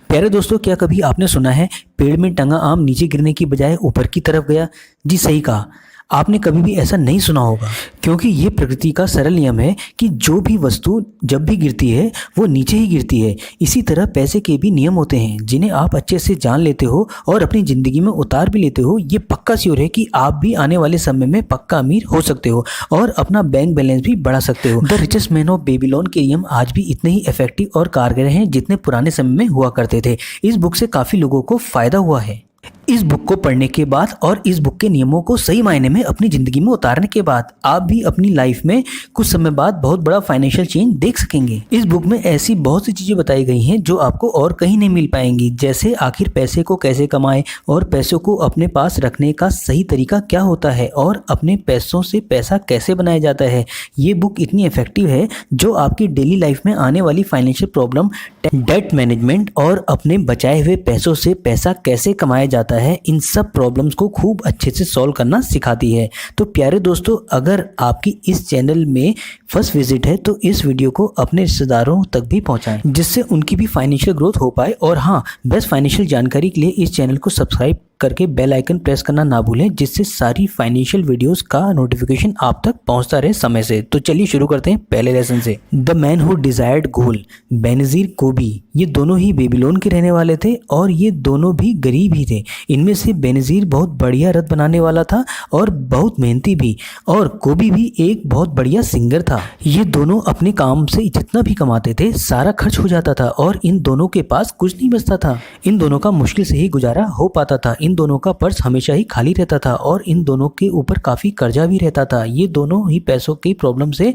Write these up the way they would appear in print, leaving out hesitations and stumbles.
प्यारे दोस्तों, क्या कभी आपने सुना है पेड़ में टंगा आम नीचे गिरने की बजाय ऊपर की तरफ गया? जी सही कहा। आपने कभी भी ऐसा नहीं सुना होगा, क्योंकि ये प्रकृति का सरल नियम है कि जो भी वस्तु जब भी गिरती है वो नीचे ही गिरती है। इसी तरह पैसे के भी नियम होते हैं जिन्हें आप अच्छे से जान लेते हो और अपनी ज़िंदगी में उतार भी लेते हो। ये पक्का श्योर है कि आप भी आने वाले समय में पक्का अमीर हो सकते हो और अपना बैंक बैलेंस भी बढ़ा सकते हो। The richest man of Babylon के नियम आज भी इतने ही इफेक्टिव और कारगर हैं जितने पुराने समय में हुआ करते थे। इस बुक से काफ़ी लोगों को फ़ायदा हुआ है। इस बुक को पढ़ने के बाद और इस बुक के नियमों को सही मायने में अपनी ज़िंदगी में उतारने के बाद आप भी अपनी लाइफ में कुछ समय बाद बहुत बड़ा फाइनेंशियल चेंज देख सकेंगे। इस बुक में ऐसी बहुत सी चीज़ें बताई गई हैं जो आपको और कहीं नहीं मिल पाएंगी, जैसे आखिर पैसे को कैसे कमाएं और पैसों को अपने पास रखने का सही तरीका क्या होता है और अपने पैसों से पैसा कैसे बनाया जाता है। ये बुक इतनी इफेक्टिव है जो आपकी डेली लाइफ में आने वाली फाइनेंशियल प्रॉब्लम, डेट मैनेजमेंट और अपने बचाए हुए पैसों से पैसा कैसे कमाया जाता है, इन सब प्रॉब्लम्स को खूब अच्छे से सॉल्व करना सिखाती है। तो प्यारे दोस्तों, अगर आपकी इस चैनल में फर्स्ट विजिट है तो इस वीडियो को अपने रिश्तेदारों तक भी पहुंचाएं, जिससे उनकी भी फाइनेंशियल ग्रोथ हो पाए। और हाँ, बेस्ट फाइनेंशियल जानकारी के लिए इस चैनल को सब्सक्राइब करके बेल आइकन प्रेस करना ना भूलें, जिससे सारी फाइनेंशियल वीडियोस का नोटिफिकेशन आप तक पहुंचता रहे समय से। तो चलिए शुरू करते हैं पहले लेसन से। The man who desired gold, Benazir कोबी, ये दोनों ही बेबीलोन के रहने वाले थे और ये दोनों भी गरीब ही थे। इनमें से बेनजीर बहुत बढ़िया रथ बनाने वाला था और बहुत मेहनती भी, और कोबी भी एक बहुत बढ़िया सिंगर था। ये दोनों अपने काम से जितना भी कमाते थे सारा खर्च हो जाता था और इन दोनों के पास कुछ नहीं बचता था। इन दोनों का मुश्किल से ही गुजारा हो पाता था। इन दोनों का पर्स हमेशा ही खाली रहता था और इन दोनों के ऊपर काफ़ी कर्जा भी रहता था। ये दोनों ही पैसों की प्रॉब्लम से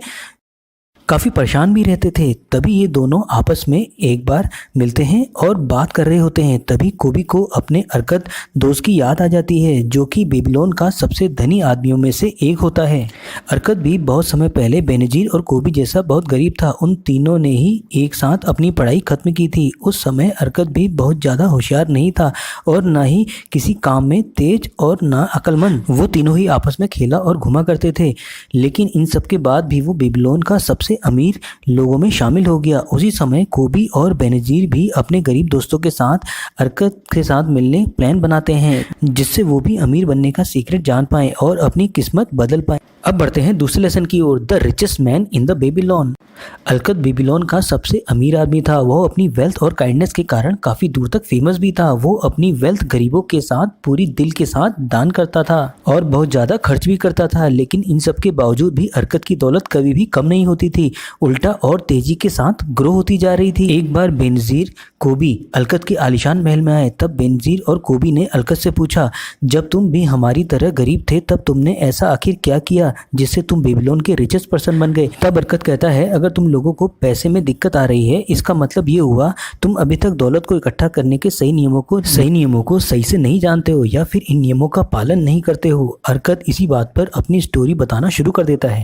काफ़ी परेशान भी रहते थे। तभी ये दोनों आपस में एक बार मिलते हैं और बात कर रहे होते हैं। तभी कोबी को अपने अरकत दोस्त की याद आ जाती है, जो कि बेबीलोन का सबसे धनी आदमियों में से एक होता है। अरकत भी बहुत समय पहले बेनजीर और कोबी जैसा बहुत गरीब था। उन तीनों ने ही एक साथ अपनी पढ़ाई खत्म की थी। उस समय अरकत भी बहुत ज़्यादा होशियार नहीं था और ना ही किसी काम में तेज और ना अक्लमंद। वो तीनों ही आपस में खेला और घुमा करते थे, लेकिन इन सब के बाद भी वो बेबीलोन का सबसे अमीर लोगों में शामिल हो गया। उसी समय कोबी और बेनजीर भी अपने गरीब दोस्तों के साथ अरकत के साथ मिलने प्लान बनाते हैं, जिससे वो भी अमीर बनने का सीक्रेट जान पाए और अपनी किस्मत बदल पाए। अब बढ़ते हैं दूसरे लेसन की ओर। The richest man in the Babylon. Arkad Babylon का सबसे अमीर आदमी था। वो अपनी वेल्थ और काइंडनेस के कारण काफी दूर तक फेमस भी था। वो अपनी वेल्थ गरीबों के साथ पूरी दिल के साथ दान करता था और बहुत ज्यादा खर्च भी करता था। लेकिन इन सब के बावजूद भी अरकत की दौलत कभी भी कम नहीं होती थी, उल्टा और तेजी के साथ ग्रो होती जा रही थी। एक बार बेनजीर कोबी अरकत के आलीशान महल में आए। तब बेनजीर और कोबी ने अरकत से पूछा, जब तुम भी हमारी तरह गरीब थे तब तुमने ऐसा आखिर क्या किया जिससे तुम बेबीलोन के रिचेस्ट पर्सन बन गए? तब अरकत कहता है, अगर तुम लोगों को पैसे में दिक्कत आ रही है, इसका मतलब ये हुआ तुम अभी तक दौलत को इकट्ठा करने के सही नियमों को सही से नहीं जानते हो या फिर इन नियमों का पालन नहीं करते हो। अरकत इसी बात पर अपनी स्टोरी बताना शुरू कर देता है।